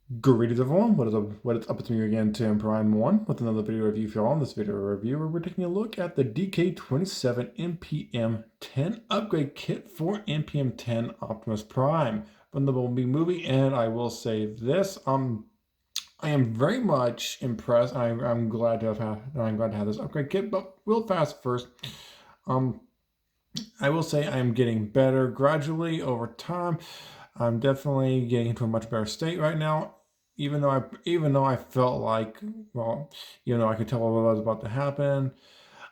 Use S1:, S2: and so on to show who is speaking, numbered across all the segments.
S1: Greetings everyone, what is up with me again, Tim Prime 1 with another video review for y'all. In this video review, where we're taking a look at the DK27 MPM-10 upgrade kit for MPM-10 Optimus Prime from the Bumblebee movie. And I will say this, I am very much impressed. I'm glad to have this upgrade kit, but real fast first. I will say I am getting better gradually over time. I'm definitely getting into a much better state right now. Even though I felt like, well, I could tell what was about to happen.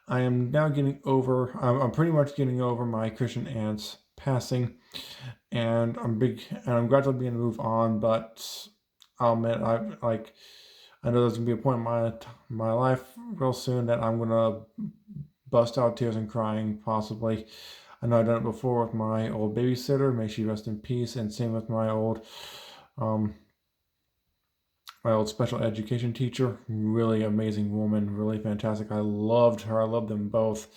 S1: I am now getting over. I'm pretty much getting over my Christian aunt's passing, and I'm gradually beginning to move on. But I'll admit, I know there's gonna be a point in my life real soon that I'm gonna bust out tears and crying, possibly. I know I've done it before with my old babysitter. May she rest in peace. And same with um, my old special education teacher. Really amazing woman. Really fantastic. I loved her. I loved them both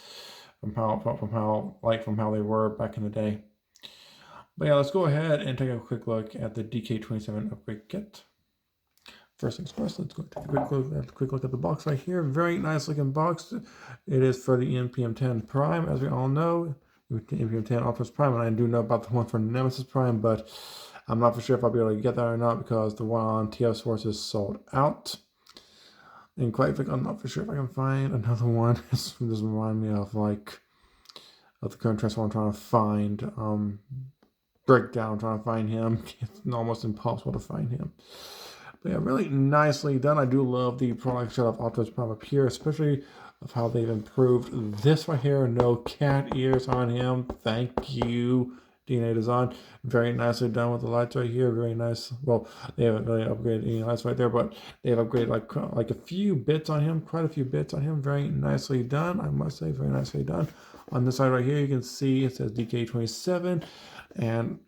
S1: from how they were back in the day. But yeah, let's go ahead and take a quick look at the DK27 upgrade kit. First things first, let's go take a quick look at the box right here. Very nice looking box. It is for the MPM-10 Prime, as we all know. MPM-10 Optimus Prime, and I do know about the one for Nemesis Prime, but I'm not for sure if I'll be able to get that or not because the one on TF Source is sold out. And quite frankly, I'm not for sure if I can find another one. This reminds me of the current transformer I'm trying to find. Breakdown, trying to find him. It's almost impossible to find him. But yeah, really nicely done. I do love the product shot of Optimus Prime up here, especially of how they've improved this right here. No cat ears on him. Thank you, DNA Design. Very nicely done with the lights right here. Very nice. Well, they haven't really upgraded any lights right there, but they've upgraded like a few bits on him, quite a few bits on him. Very nicely done, I must say. Very nicely done. On this side right here, you can see it says DK27, and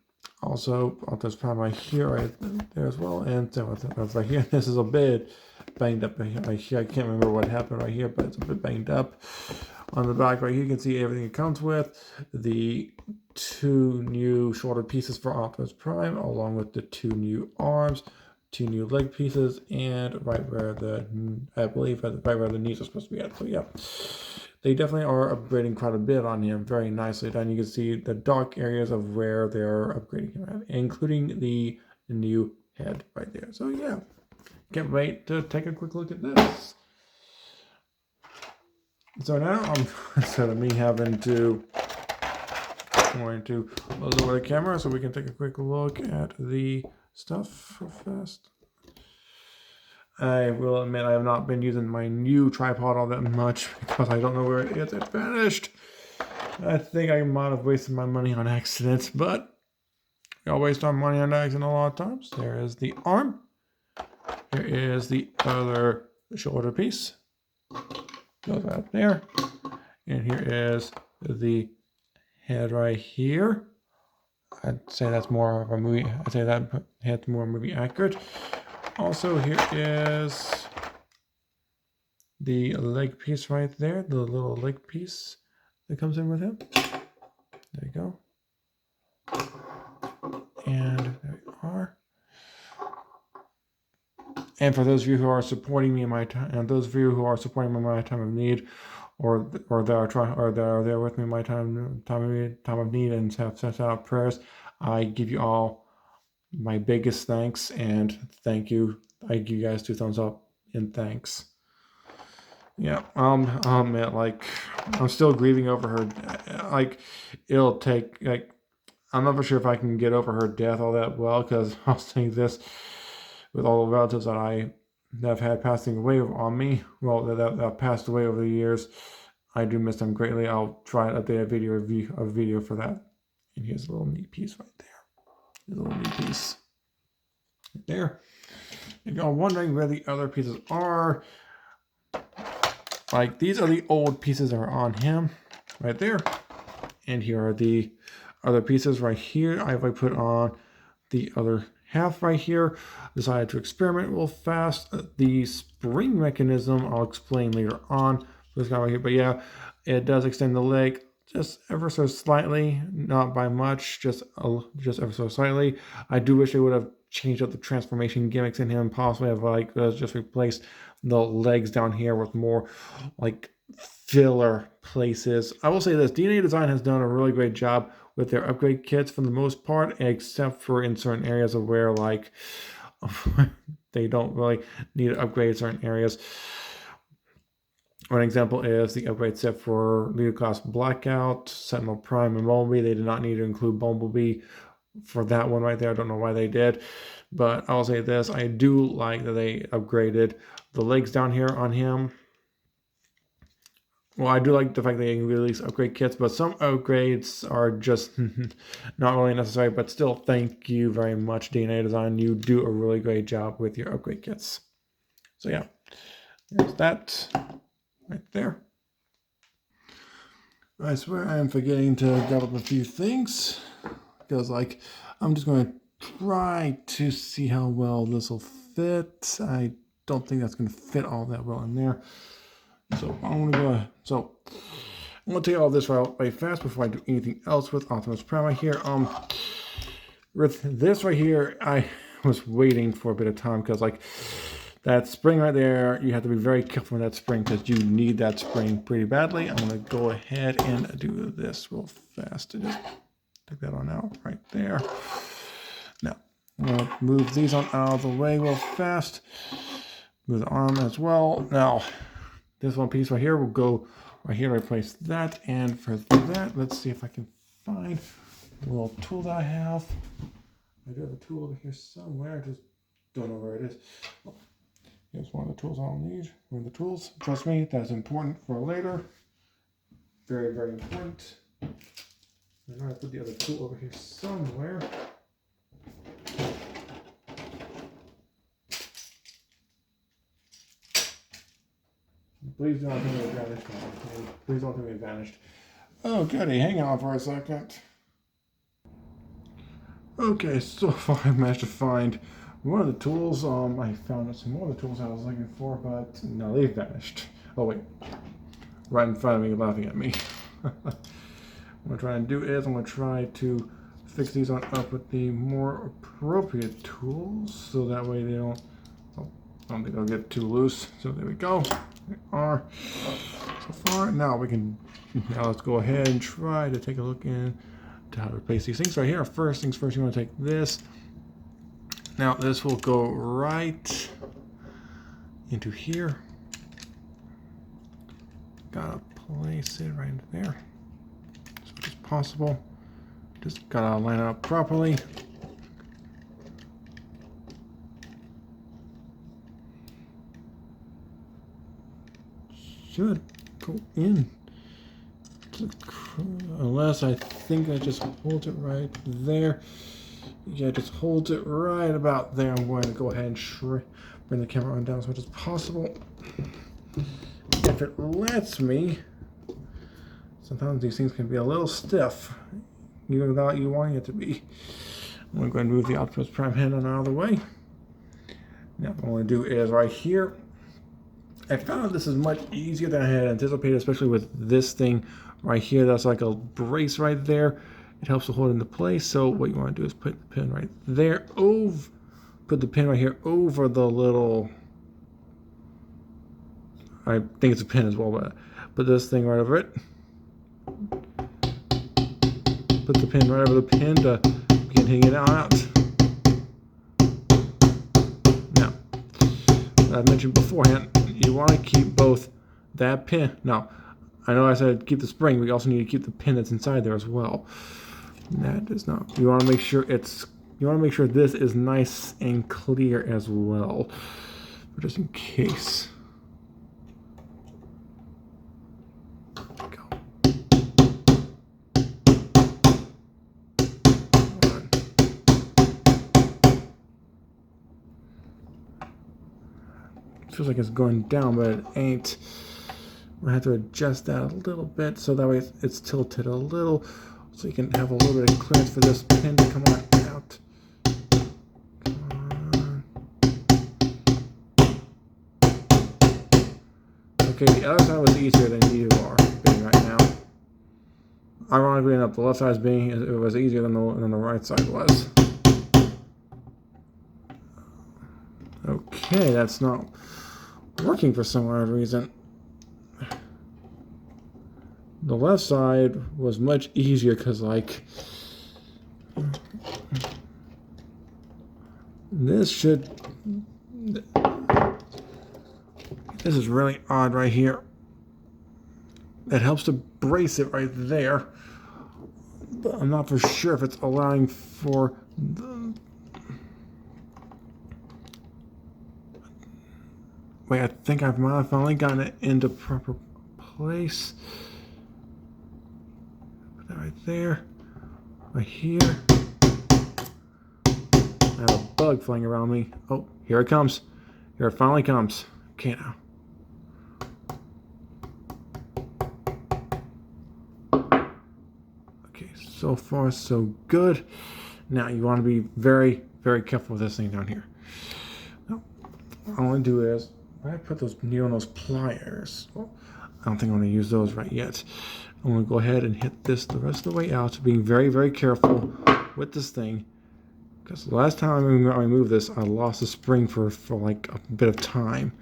S1: also Optimus Prime right here, right there as well, and so right here. This is a bit banged up right here. I can't remember what happened right here, but it's a bit banged up. On the back right here, you can see everything it comes with. The two new shoulder pieces for Optimus Prime, along with the two new arms, two new leg pieces, and right where I believe right where the knees are supposed to be at. So yeah. They definitely are upgrading quite a bit on him. Very nicely done. You can see the dark areas of where they're upgrading him at, including the new head right there. So yeah, can't wait to take a quick look at this. So now instead of me having to, I'm going to lower the camera so we can take a quick look at the stuff real fast. I will admit I have not been using my new tripod all that much because I don't know where it is. It vanished. I think I might have wasted my money on accident, but we all waste our money on accident a lot of times. There is the arm. Here is the other shoulder piece. Goes out there. And here is the head right here. I'd say that's more of a movie. I'd say that head's more movie accurate. Also, here is the leg piece right there, the little leg piece that comes in with him. There you go. And there we are. And for those of you who are supporting me in my time, and those of you who are supporting me in my time of need, or that are there with me in my time of need, and have sent out prayers, I give you all my biggest thanks and thank you. I give you guys 2 thumbs up and thanks. Yeah, I'm still grieving over her. It'll take I'm not for sure if I can get over her death all that well, because I'll say this, with all the relatives that I have had passing away on me, well, that have passed away over the years, I do miss them greatly. I'll try and update a video for that. And here's a little neat piece right there. A little neat piece right there. If y'all wondering where the other pieces are, these are the old pieces that are on him right there, and here are the other pieces right here. I put on the other half right here. Decided to experiment real fast. The spring mechanism I'll explain later on. This guy right here, but yeah, it does extend the leg just ever so slightly, not by much, just ever so slightly. I do wish they would have change up the transformation gimmicks in him, possibly have like just replaced the legs down here with more like filler places. I will say this, DNA Design has done a really great job with their upgrade kits for the most part, except for in certain areas of where like they don't really need to upgrade certain areas. One example is the upgrade set for Leader Class Blackout, Sentinel Prime, and Bumblebee. They did not need to include Bumblebee for that one right there. I don't know why they did, but I'll say this, I do like that they upgraded the legs down here on him. Well, I do like the fact that they can release upgrade kits, but some upgrades are just not really necessary, but still, thank you very much, DNA Design. You do a really great job with your upgrade kits. So yeah, there's that right there. I swear I am forgetting to develop a few things, because like, I'm just going to try to see how well this will fit. I don't think that's going to fit all that well in there. So I'm going to go, so I'm going to take all this right way fast before I do anything else with Optimus Prime right here. With this right here, I was waiting for a bit of time, because like that spring right there, you have to be very careful with that spring, because you need that spring pretty badly. I'm going to go ahead and do this real fast to just take that on out right there. Now, I'm going to move these on out of the way real fast. Move the arm as well. Now, this one piece right here will go right here to replace that. And for that, let's see if I can find a little tool that I have. I do have a tool over here somewhere. I just don't know where it is. Oh, here's one of the tools I'll need. One of the tools. Trust me, that's important for later. Very, very important. And I put the other tool over here somewhere. Please don't tell me it vanished. Please don't tell me it vanished. Oh, goody. Hang on for a second. Okay, so far I managed to find one of the tools. I found some more of the tools I was looking for, but no, they vanished. Oh, wait. Right in front of me, laughing at me. What I'm trying to do is I'm going to try to fix these on up with the more appropriate tools, so that way they don't, oh, I don't think they'll get too loose. So there we go. They are so far. Now let's go ahead and try to take a look into how to replace these things right here. First things first, you want to take this. Now this will go right into here. Gotta place it right there as much as possible. Just gotta line it up properly. Should go in, unless I think I just hold it right there. Yeah, just hold it right about there. I'm going to go ahead and bring the camera on down as much as possible. If it lets me, sometimes these things can be a little stiff, even without you wanting it to be. I'm going to go ahead and move the Optimus Prime head on out of the way. Now what I'm going to do is right here, I found out this is much easier than I had anticipated, especially with this thing right here. That's like a brace right there. It helps to hold it into place. So what you want to do is put the pin right there, put the pin right here over the little, I think it's a pin as well, but put this thing right over it. Put the pin right over the pin to begin hitting it out. Now, as I mentioned beforehand, you want to keep both that pin. Now, I know I said keep the spring, but you also need to keep the pin that's inside there as well. That is not. You want to make sure this is nice and clear as well, just in case. Feels like it's going down, but it ain't. I have to adjust that a little bit so that way it's tilted a little, so you can have a little bit of clearance for this pin to come on out. Come on. Okay, the other side was easier than you are being right now. Ironically enough, the left side it was easier than the right side was. Okay, that's not working for some odd reason. The left side was much easier because, like, this is really odd right here. It helps to brace it right there, but I'm not for sure if it's allowing for the... Wait, I think I've finally gotten it into proper place. Put that right there, right here. I have a bug flying around me. Oh, here it comes. Here it finally comes. Okay, now. Okay, so far so good. Now you want to be very, very careful with this thing down here. Now, what I want to do is, I put those needle nose pliers. Well, I don't think I'm going to use those right yet. I'm going to go ahead and hit this the rest of the way out, being very, very careful with this thing. Because the last time I removed this, I lost the spring for like a bit of time.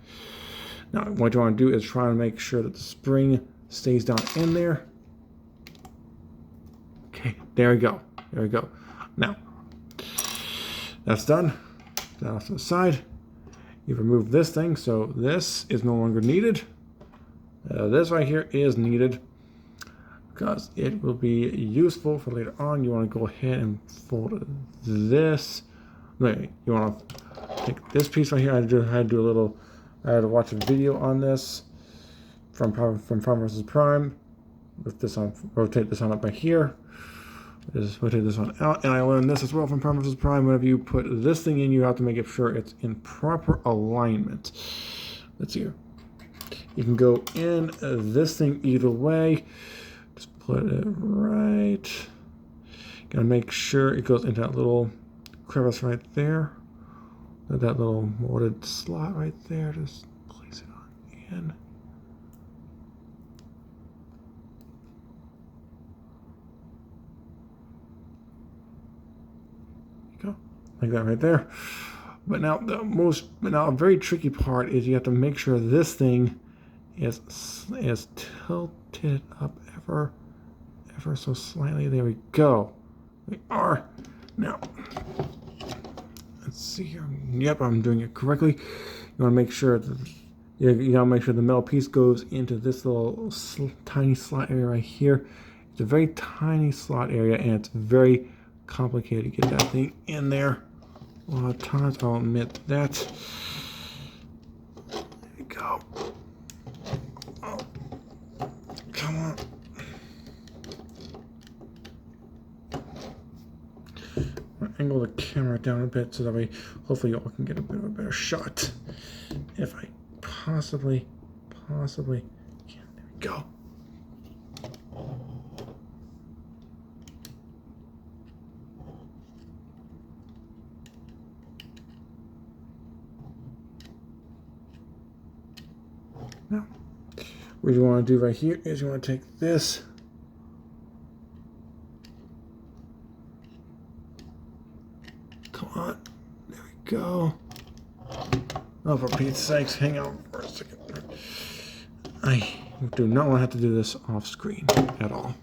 S1: Now, what you want to do is try to make sure that the spring stays down in there. Okay, there we go. There we go. Now, that's done. That off to the side. You've removed this thing, so this is no longer needed. This right here is needed because it will be useful for later on. You want to go ahead and fold this. Wait, you want to take this piece right here. I had to watch a video on this from Prime vs. Prime. With this on, rotate this on up right here. Just rotate this one out, and I learned this as well from Prime vs. Prime. Whenever you put this thing in, you have to make sure it's in proper alignment. Let's see here. You can go in this thing either way. Just put it right. Gotta make sure it goes into that little crevice right there. That little molded slot right there. Just place it on in. Go like that right there. But now a very tricky part is you have to make sure this thing is tilted up ever so slightly. There we go. We are. Now let's see here. Yep, I'm doing it correctly. You want to make sure that you gotta make sure the metal piece goes into this little tiny slot area right here. It's a very tiny slot area, and it's very complicated to get that thing in there. A lot of times, I'll admit that. There we go. Oh, come on. I'll angle the camera down a bit so that way, hopefully, y'all can get a bit of a better shot. If I possibly can. There we go. Now, what you want to do right here is you want to take this. Come on. There we go. Oh, for Pete's sakes, hang on for a second. I do not want to have to do this off screen at all.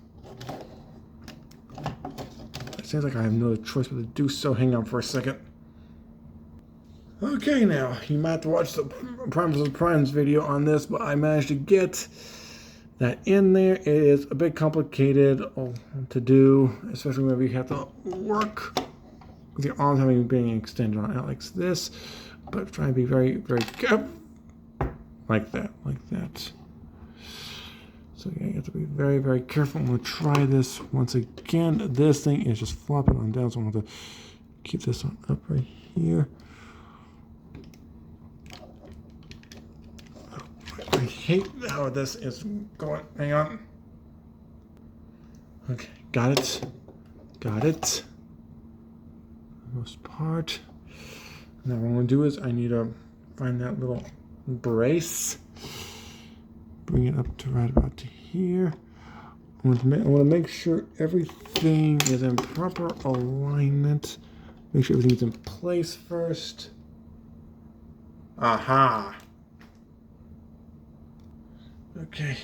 S1: It seems like I have no choice but to do so. Hang on for a second. Okay, now, you might have to watch the Prime vs. Prime's video on this, but I managed to get that in there. It is a bit complicated to do, especially whenever you have to work with your arms being extended on out like this, but try to be very, very careful. Like that. So yeah, you have to be very, very careful. I'm going to try this once again. This thing is just flopping on down, so I'm going to keep this one up right here. I hate how this is going. Hang on. Okay, got it. Most part. Now what I'm going to do is I need to find that little brace. Bring it up to right about to here. I want to make sure everything is in proper alignment. Make sure everything's in place first. Aha. Okay,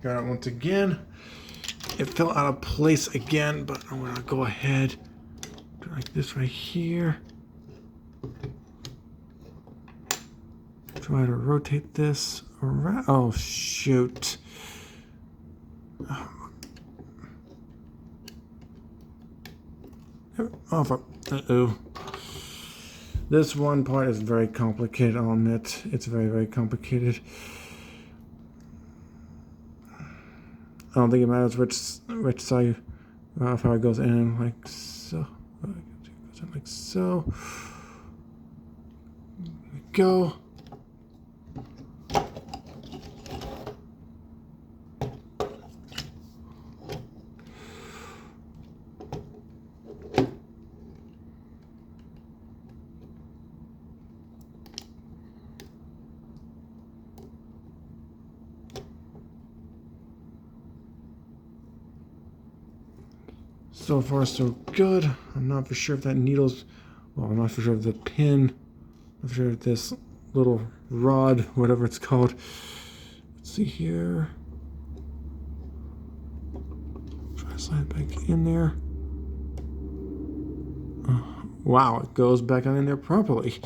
S1: got it once again. It fell out of place again, but I'm gonna go ahead, do like this right here. Try to rotate this around. Oh, shoot. Oh, uh-oh. This one part is very complicated, I'll admit. It's very, very complicated. I don't think it matters which side, how it goes in, like so. Goes in like so. There we go. So far, so good. I'm not for sure if that needle's, well, I'm not for sure if the pin, I'm not for sure if this little rod, whatever it's called. Let's see here. Try to slide it back in there. Wow, it goes back on in there properly.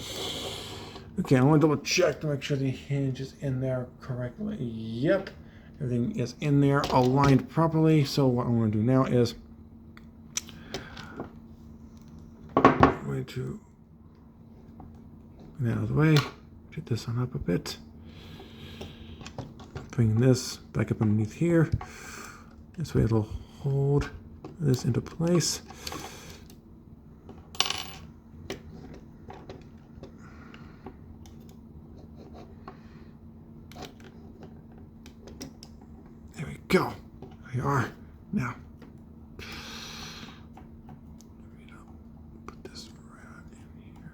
S1: Okay, I want to double check to make sure the hinge is in there correctly. Yep, everything is in there, aligned properly. So what I'm going to do now is I'm going to get out of the way, get this on up a bit. Bring this back up underneath here. This way it'll hold this into place. There we go. There we are. Now, put this right in here.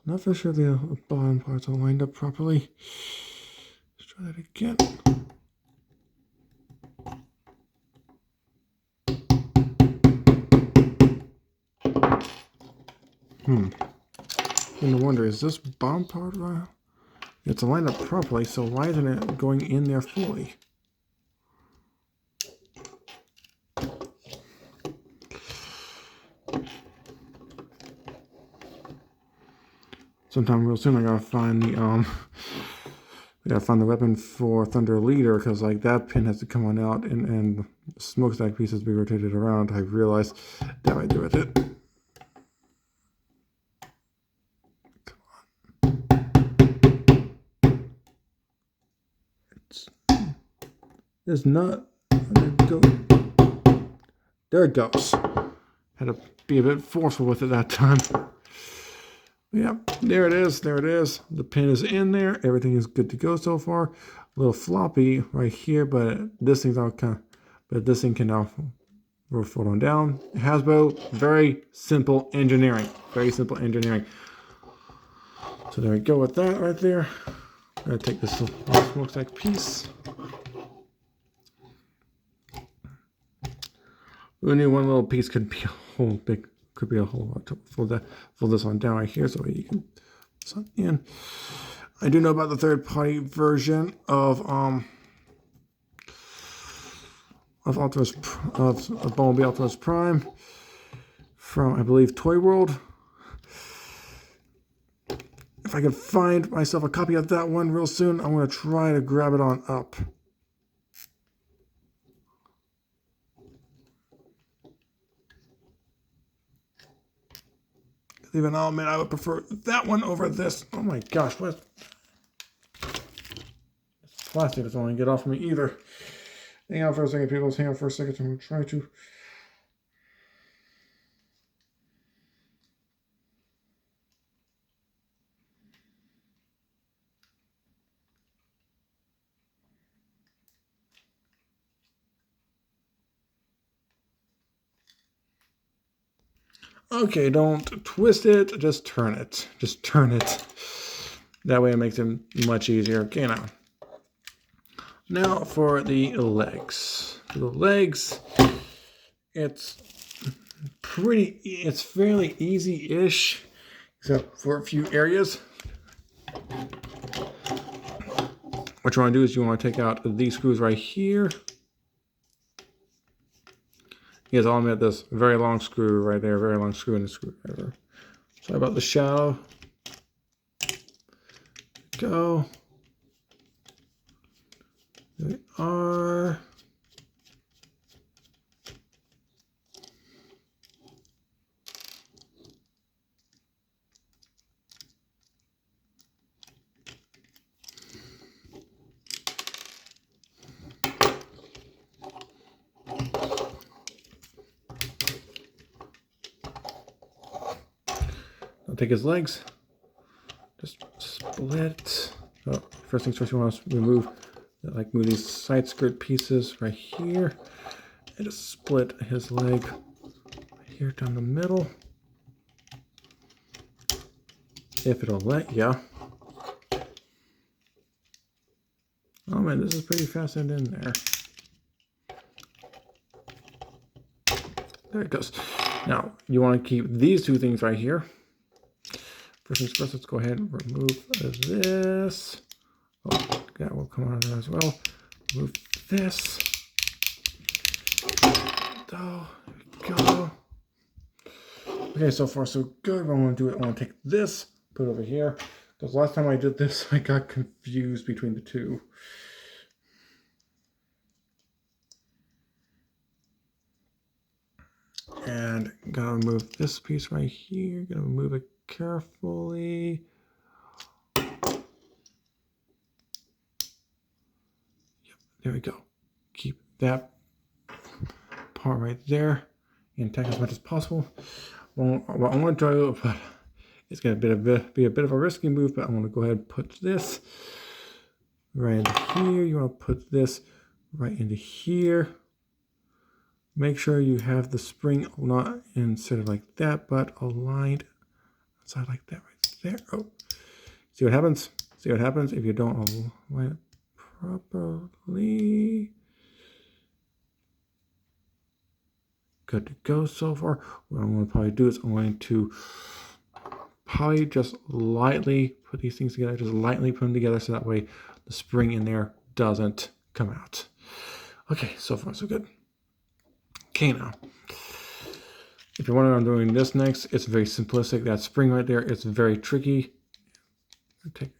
S1: Not for sure the bottom parts are lined up properly. Let's try that again. And I wonder, is this bottom part right? It's lined up properly, so why isn't it going in there fully? Sometime real soon I gotta find the weapon for Thunder Leader, because like that pin has to come on out and the smokestack pieces be rotated around. I realized that might do with it. It's not. There it goes. Had to be a bit forceful with it that time. Yep, there it is. There it is. The pin is in there. Everything is good to go so far. A little floppy right here, but this thing's all kind of. But this thing can now fold on down. Hasbro, very simple engineering. Very simple engineering. So there we go with that right there. I'm gonna take this smokestack piece. Only one little piece could be a whole big. Could be a whole lot to fold this on down right here so you can put this on in. I do know about the third-party version of Optimus of Bumblebee Optimus Prime from, I believe, Toy World. If I can find myself a copy of that one real soon, I'm going to try to grab it on up. Even though, man, I would prefer that one over this. Oh my gosh, what? This plastic doesn't want to get off me either. Hang on for a second, people. Hang on for a second. I'm going to try to. Okay, don't twist it, just turn it. Just turn it. That way it makes it much easier. Okay, now for the legs. For the legs, it's fairly easy-ish, except for a few areas. What you want to do is you want to take out these screws right here. Yes, I'll admit this very long screw right there, very long screw in the screwdriver. Sorry about the shadow. Go. There we are. I'll take his legs. Just split. Oh, first things first, you want to remove these side skirt pieces right here, and just split his leg right here down the middle. If it'll let ya. Oh man, this is pretty fastened in there. There it goes. Now, you want to keep these two things right here. First things first, let's go ahead and remove this. Oh, that will come out of there as well. Remove this. Oh, there we go. Okay, so far so good. What I want to do, I want to take this, put it over here. Because last time I did this, I got confused between the two. And gotta remove this piece right here. Gotta remove it carefully. Yep, there we go. Keep that part right there intact as much as possible. Well, what I want to do, but it's gonna be a bit of a risky move, but I want to go ahead and put this right into here. You want to put this right into here. Make sure you have the spring not inserted like that, but aligned outside like that right there. Oh, see what happens? See what happens if you don't align it properly. Good to go so far. What I'm going to probably do is I'm going to probably just lightly put these things together, just lightly put them together so that way the spring in there doesn't come out. Okay, so far so good. Okay, now, if you're wondering what I'm doing this next, it's very simplistic. That spring right there, it's very tricky. Take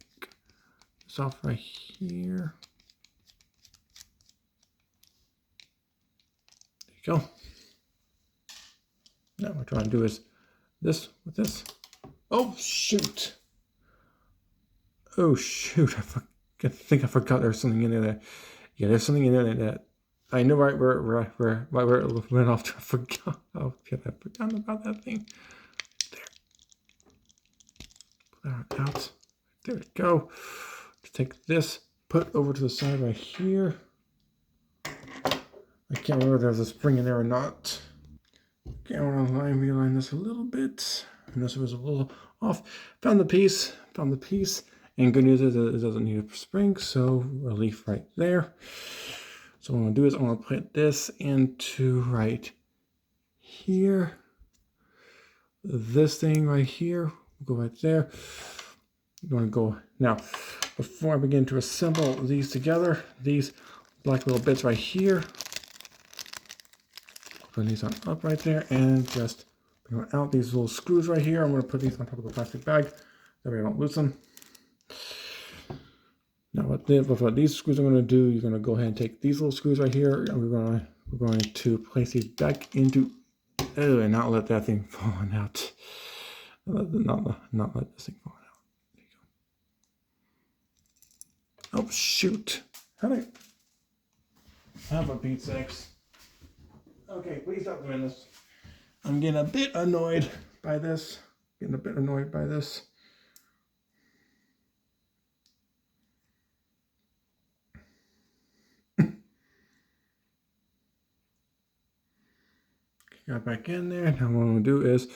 S1: this off right here. There you go. Now what I'm trying to do is this with this. Oh, shoot. Oh, shoot. I think I forgot there's something in there that, yeah, there's something in there that I know right where it went off to. I forgot. Oh, yeah, I forgot about that thing. There. Pull that out. There we go. Let's take this, put over to the side right here. I can't remember if there's a spring in there or not. Okay, I want to realign this a little bit. I noticed it was a little off. Found the piece. And good news is it doesn't need a spring, so relief right there. So what I'm going to do is I'm going to put this into right here. This thing right here will go right there. I'm going to go now. Before I begin to assemble these together, these black little bits right here, put these on up right there, and just bring out these little screws right here. I'm going to put these on top of the plastic bag. That way I don't lose them. Now what these screws are going to do, you're going to go ahead and take these little screws right here, and we're going to place these back into, oh, and not let that thing fall out. Not let this thing fall out. There you go. Oh shoot! How did I have a beat sakes? Okay, please stop doing this. I'm getting a bit annoyed by this. Got back in there. Now what I'm going to do is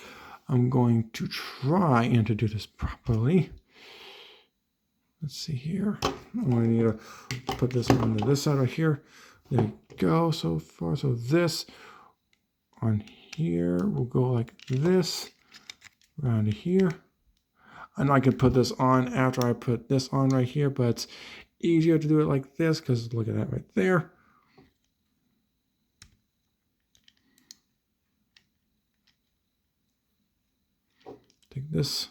S1: I'm going to try and to do this properly. Let's see here. I'm going to need to put this on this side right here. There you go so far. So this on here will go like this around to here. And I could put this on after I put this on right here, but it's easier to do it like this because look at that right there. Take this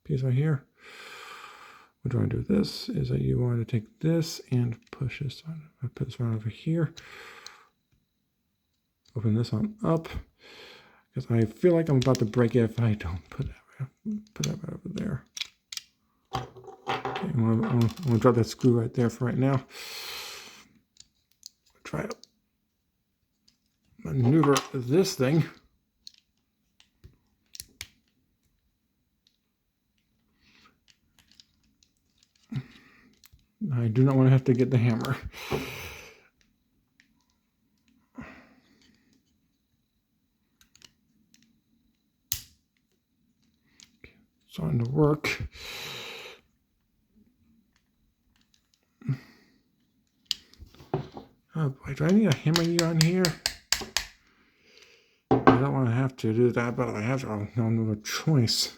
S1: piece right here. What do I do with this is that you want to take this and push this on. I put this one over here. Open this on up because I feel like I'm about to break it if I don't put that right over there. Okay, I'm gonna drop that screw right there for right now. Try to maneuver this thing. I do not want to have to get the hammer. It's starting to work. Oh boy, do I need a hammer on here? I don't want to have to do that, but I have to. I don't have a choice.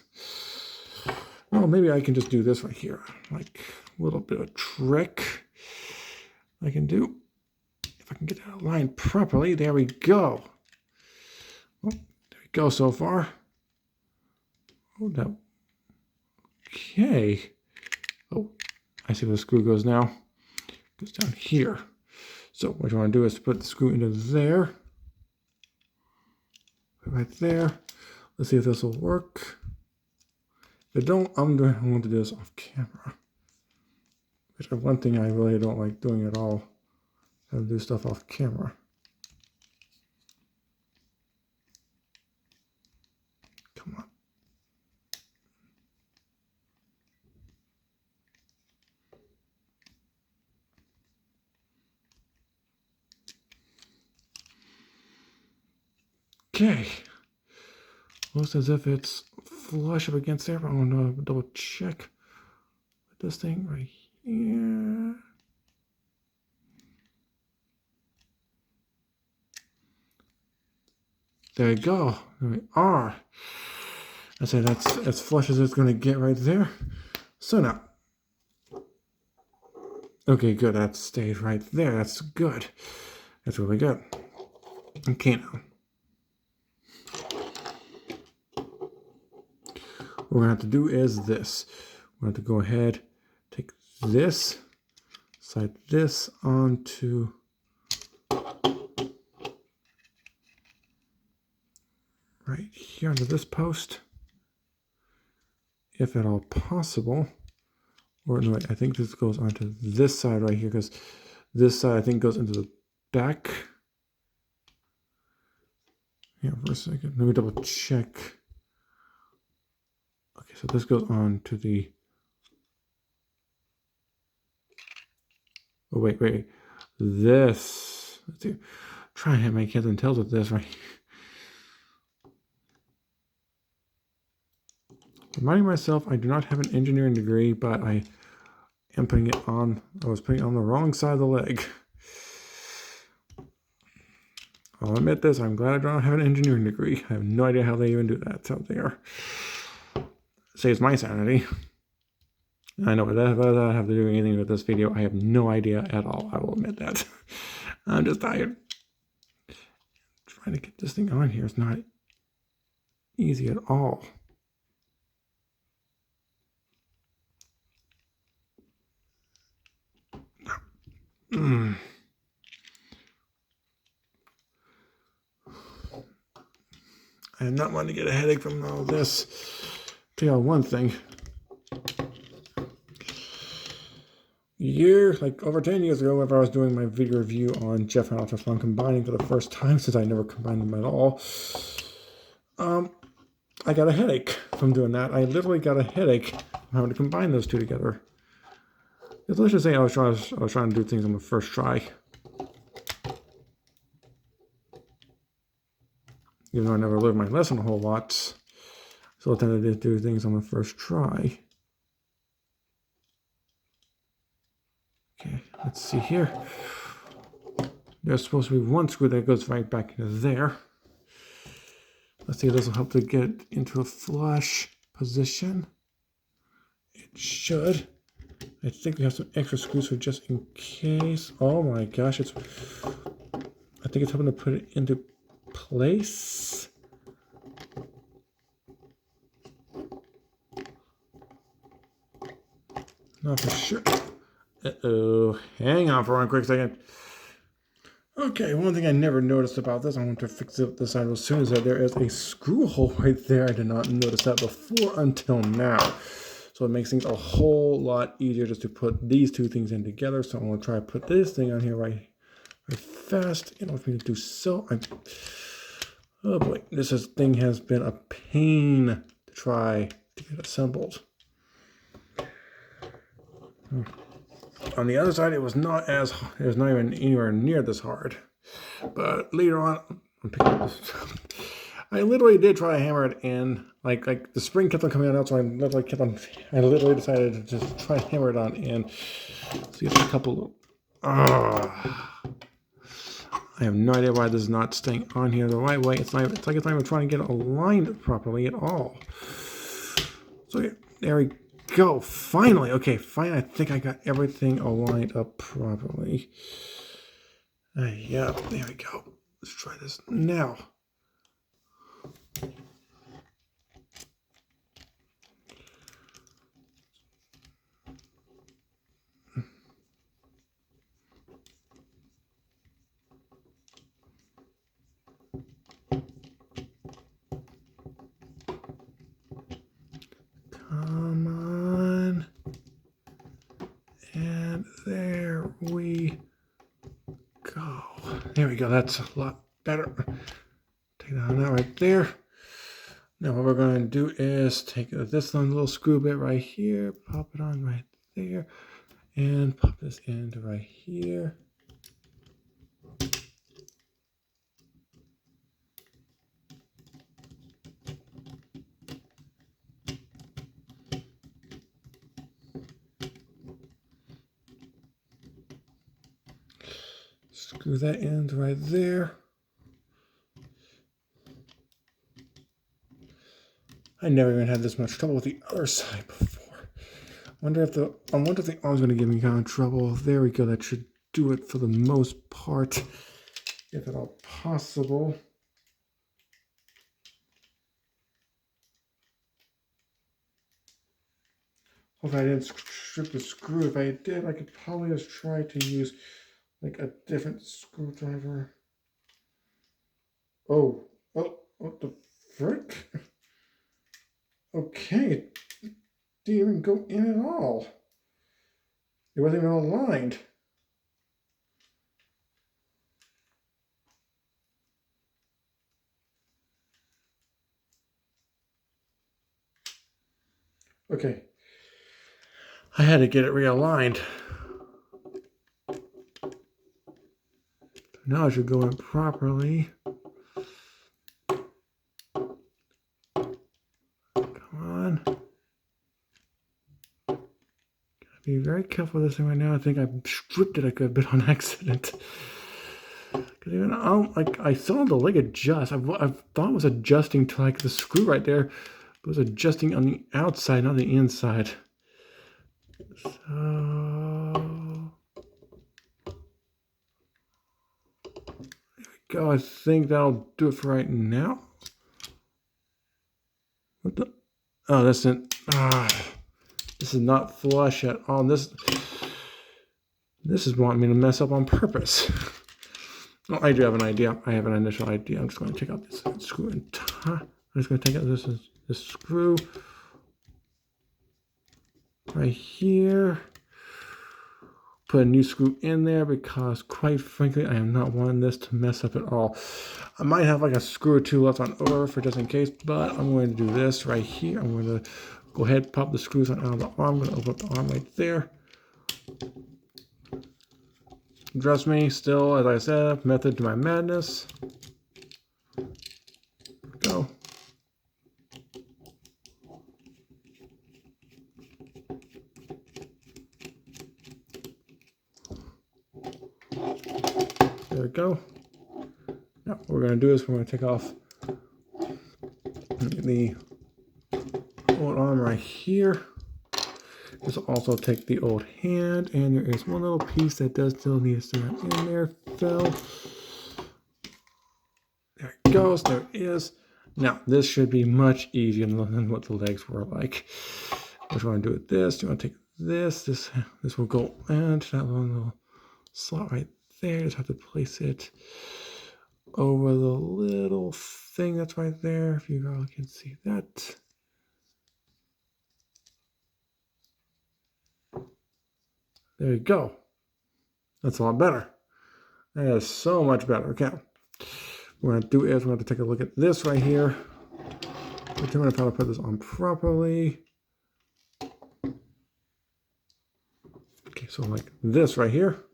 S1: Well, maybe I can just do this right here. Like a little bit of trick I can do. If I can get that aligned properly, there we go. Oh, there we go so far. Oh, no. Okay. Oh, I see where the screw goes now. It goes down here. So what you want to do is put the screw into there. Right there. Let's see if this will work. If it don't, I'm going to do this off camera. Which is one thing I really don't like doing at all. Have to do stuff off camera. Come on. Okay. Looks as if it's flush up against there, but I'm going to double check with this thing right here. There you go. There we are. I say that's as flush as it's going to get right there. So now. Okay, good. That stayed right there. That's good. That's really good. Okay, now. What we're going to have to do is this. We're going to go ahead, take this, slide this onto right here onto this post, if at all possible. Or no, I think this goes onto this side right here because this side I think goes into the back. Yeah, for a second. Let me double check. Okay, so this goes on to the. Oh wait. This. Let's see. Try and make heads and tails with this right. Reminding myself, I do not have an engineering degree, but I am putting it on. I was putting it on the wrong side of the leg. I'll admit this. I'm glad I don't have an engineering degree. I have no idea how they even do that out there. Saves my sanity. I know, but that doesn't have to do anything with this video. I have no idea at all. I will admit that. I'm just tired. Trying to get this thing on here is not easy at all. I am not wanting to get a headache from all this. Tell you one thing. Like over 10 years ago, whenever I was doing my video review on Jeff and Ultra Fun combining for the first time, since I never combined them at all, I got a headache from doing that. I literally got a headache from having to combine those two together. Let's just say I was trying to do things on the first try. Even though I never learned my lesson a whole lot, So I tend to do things on the first try. Okay, let's see here. There's supposed to be one screw that goes right back into there. Let's see if this will help to get into a flush position. It should. I think we have some extra screws for just in case. Oh my gosh, I think it's helping to put it into place. Not for sure. Uh-oh. Hang on for one quick second. Okay, one thing I never noticed about this, I want to fix it this side as soon, is that there is a screw hole right there. I did not notice that before until now. So it makes things a whole lot easier just to put these two things in together. So I'm going to try to put this thing on here right fast in order for me to do so. Oh boy, this thing has been a pain to try to get assembled. On the other side, it was not even anywhere near this hard. But later on, I'm picking up this. I literally did try to hammer it in. Like the spring kept on coming out, so I literally decided to just try to hammer it on in. See if a couple of, I have no idea why this is not staying on here the right way. It's like it's not even trying to get it aligned properly at all. So yeah, there we go. Finally, okay, fine. I think I got everything aligned up properly. Yeah, there we go. Let's try this now. Come on. And there we go. There we go. That's a lot better. Take that out right there. Now what we're going to do is take this little screw bit right here, pop it on right there, and pop this into right here. Screw that end right there. I never even had this much trouble with the other side before. I wonder if the arm's going to give me kind of trouble. There we go. That should do it for the most part, if at all possible. Hopefully I didn't strip the screw. If I did, I could probably just try to use like a different screwdriver. Oh, what the frick? Okay, it didn't even go in at all. It wasn't even aligned. Okay, I had to get it realigned. Now it should go in properly. Come on. Gotta be very careful with this thing right now. I think I stripped it a good bit on accident. Because even I saw the leg adjust. I thought it was adjusting to like the screw right there. It was adjusting on the outside, not the inside. So there we go. I think that'll do it for right now. What the? Oh, this isn't. This is not flush at all. This is wanting me to mess up on purpose. Well, I do have an idea. I have an initial idea. I'm just going to take out this screw and I'm just going to take out this screw right here. Put a new screw in there because, quite frankly, I am not wanting this to mess up at all. I might have like a screw or two left on over for just in case, but I'm going to do this right here. I'm going to go ahead, pop the screws out of the arm. I'm going to open up the arm right there. Trust me, still, as I said, method to my madness. Go. There we go. Now what we're going to do is we're going to take off the old arm right here. This will also take the old hand, and there is one little piece that does still need to start in there. Fell. There it goes. There it is. Now this should be much easier than what the legs were like. What you want to do with this? You want to take this. This will go into that little slot right there. Just have to place it over the little thing that's right there. If you all can see that. There you go. That's a lot better. That is so much better. Okay. What we're going to do is we're going to take a look at this right here. Determine how to put this on properly. Okay, so like this right here.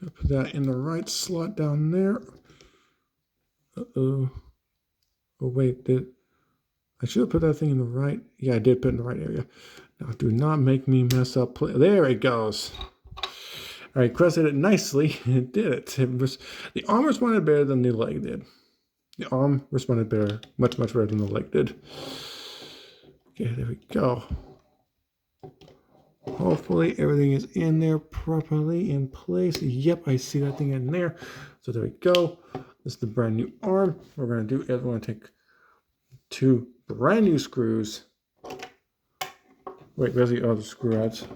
S1: Gotta put that in the right slot down there. Uh-oh. Oh, wait, I should have put that thing in the right. Yeah, I did put it in the right area. Now, do not make me mess up. There it goes. All right, crested it nicely. It did it. The arm responded better than the leg did. The arm responded better, much better than the leg did. Okay, there we go. Hopefully everything is in there properly in place. Yep, I see that thing in there. So there we go. This is the brand new arm. What we're going to do is we're going to take 2 brand new screws. Wait, where's the other screw rods?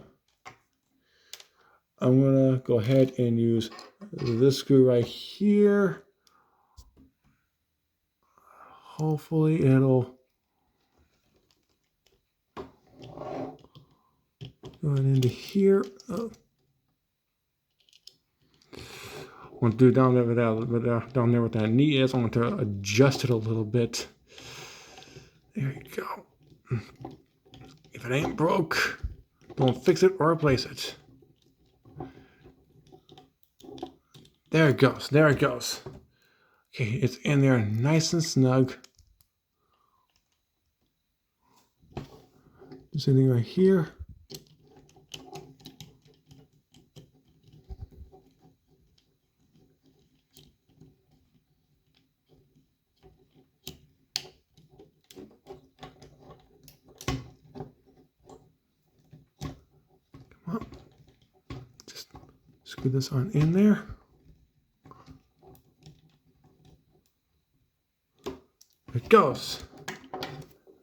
S1: I'm going to go ahead and use this screw right here. Hopefully it'll go into here. Oh. I want to do down there with that knee is. I want to adjust it a little bit. There you go. If it ain't broke, don't fix it or replace it. There it goes. There it goes. Okay, it's in there nice and snug. Just anything right here. Come on. Just screw this on in there. There it goes.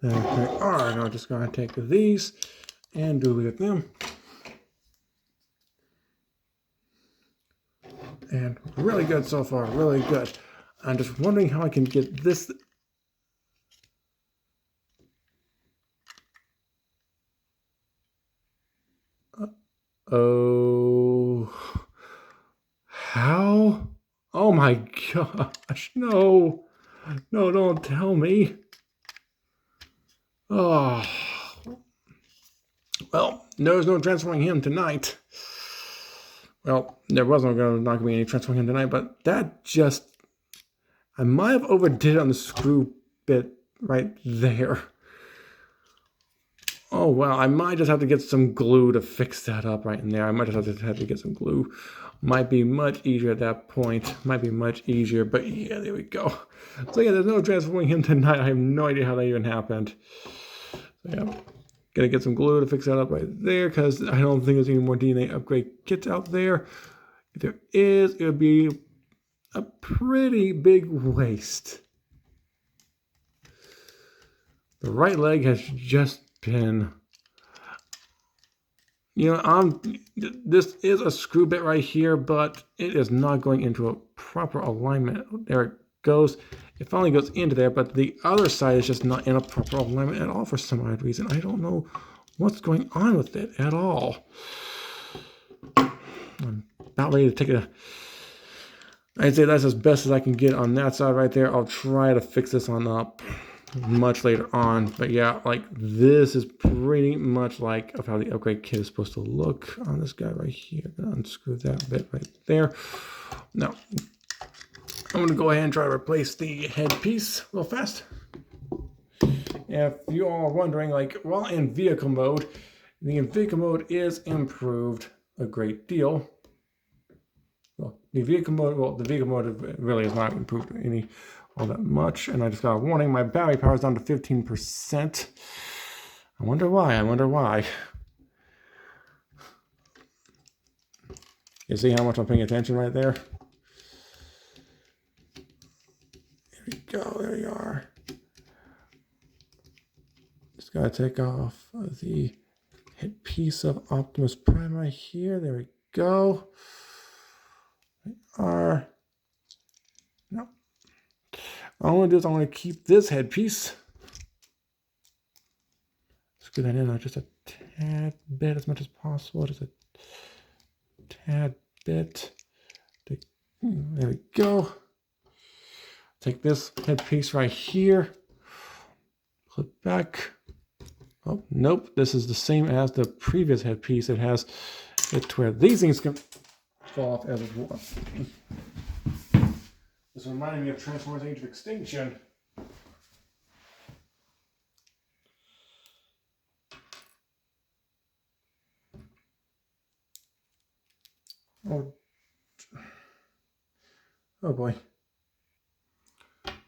S1: There they are. Now I'm just going to take these and duplicate them. And really good so far, really good. I'm just wondering how I can get this. Oh, how? Oh my gosh, no. No, don't tell me. Oh, well, there's no transferring him tonight. Well, there wasn't not going to be any transferring him tonight, but that just, I might have overdid it on the screw bit right there. Oh, well, I might just have to get some glue to fix that up right in there. I might just have to get some glue. Might be much easier at that point. Might be much easier, but yeah, there we go. So yeah, there's no transforming him tonight. I have no idea how that even happened. So yeah, gonna get some glue to fix that up right there because I don't think there's any more DNA upgrade kits out there. If there is, it would be a pretty big waste. The right leg has just been, you know, this is a screw bit right here, but it is not going into a proper alignment. There it goes. It finally goes into there, but the other side is just not in a proper alignment at all for some odd reason. I don't know what's going on with it at all. I'm about ready to take I'd say that's as best as I can get on that side right there. I'll try to fix this on up much later on, but yeah, like this is pretty much like of how the upgrade kit is supposed to look on this guy right here. Unscrew that bit right there. Now I'm going to go ahead and try to replace the headpiece real fast. If you all are wondering, like, while in vehicle mode, the vehicle mode is improved a great deal. Well, the vehicle mode really is not improved any all that much. And I just got a warning, my battery power is down to 15%. I wonder why. You see how much I'm paying attention right there? There we go, there we are. Just gotta take off the headpiece of Optimus Prime right here. There we go. No. All I'm gonna do is I'm gonna keep this headpiece. Screw that in just a tad bit, as much as possible. Just a tad bit. There we go. Take this headpiece right here. Clip back. Oh, nope. This is the same as the previous headpiece. It has it to where these things can fall off as well. This reminded me of Transformers Age of Extinction. Oh boy.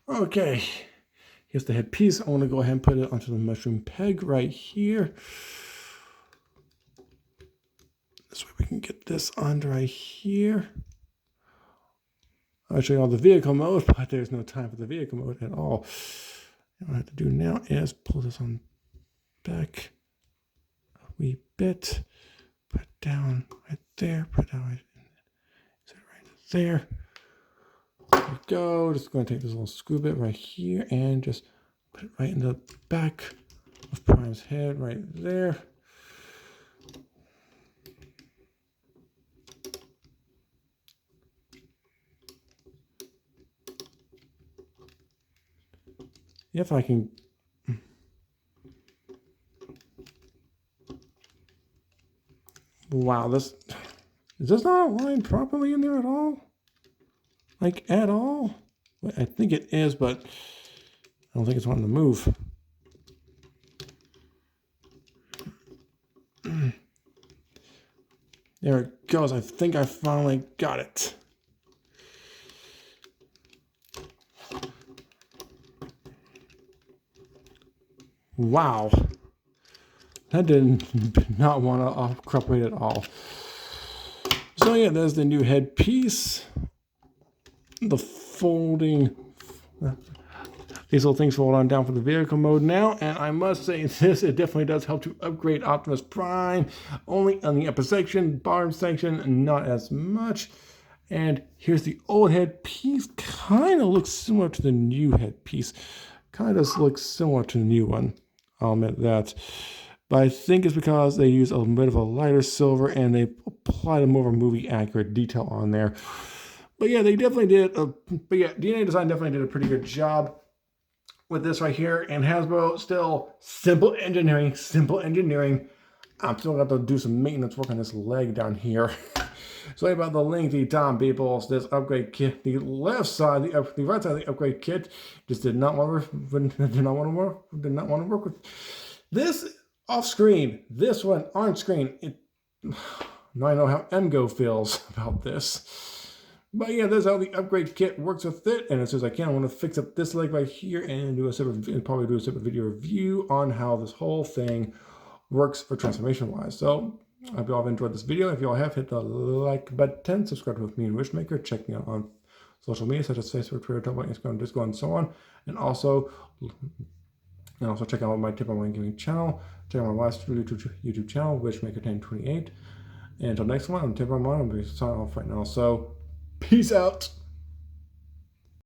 S1: Okay. Here's the headpiece. I want to go ahead and put it onto the mushroom peg right here. This way we can get this on right here. I'll show you all the vehicle mode, but there's no time for the vehicle mode at all. What I have to do now is pull this on back a wee bit. Put it down right there. Put it down right there. There we go. Just going to take this little screw bit right here and just put it right in the back of Prime's head right there. If I can. Wow, is this not aligned properly in there at all? Like, at all? I think it is, but I don't think it's wanting to move. There it goes. I think I finally got it. Wow. That did not want to cooperate at all. So yeah, there's the new headpiece. The folding. These little things fold on down for the vehicle mode now. And I must say this, it definitely does help to upgrade Optimus Prime. Only on the upper section, bottom section, not as much. And here's the old headpiece. Kind of looks similar to the new headpiece. Kind of looks similar to the new one. I'll admit that. But I think it's because they use a bit of a lighter silver and they applied a more of a movie accurate detail on there. But yeah, they definitely did. DNA Design definitely did a pretty good job with this right here. And Hasbro, still simple engineering. I'm still going to do some maintenance work on this leg down here. Sorry about the lengthy time, people. This upgrade kit, the right side of the upgrade kit, just did not want to work with this off screen. This one on screen. Now I know how MGO feels about this. But yeah, that's how the upgrade kit works with it. And as soon as I can, I want to fix up this leg right here and probably do a separate video review on how this whole thing works for transformation wise. So I hope you all have enjoyed this video. If you all have, hit the like button, subscribe to me and Wishmaker, check me out on social media such as Facebook, Twitter, Tumblr, Instagram, Discord, and so on. And also check out my Tip Online Gaming channel. Check out my last YouTube channel, Wishmaker1028. And until next one, I'm Tip Online. I'm going to sign off right now. So peace out.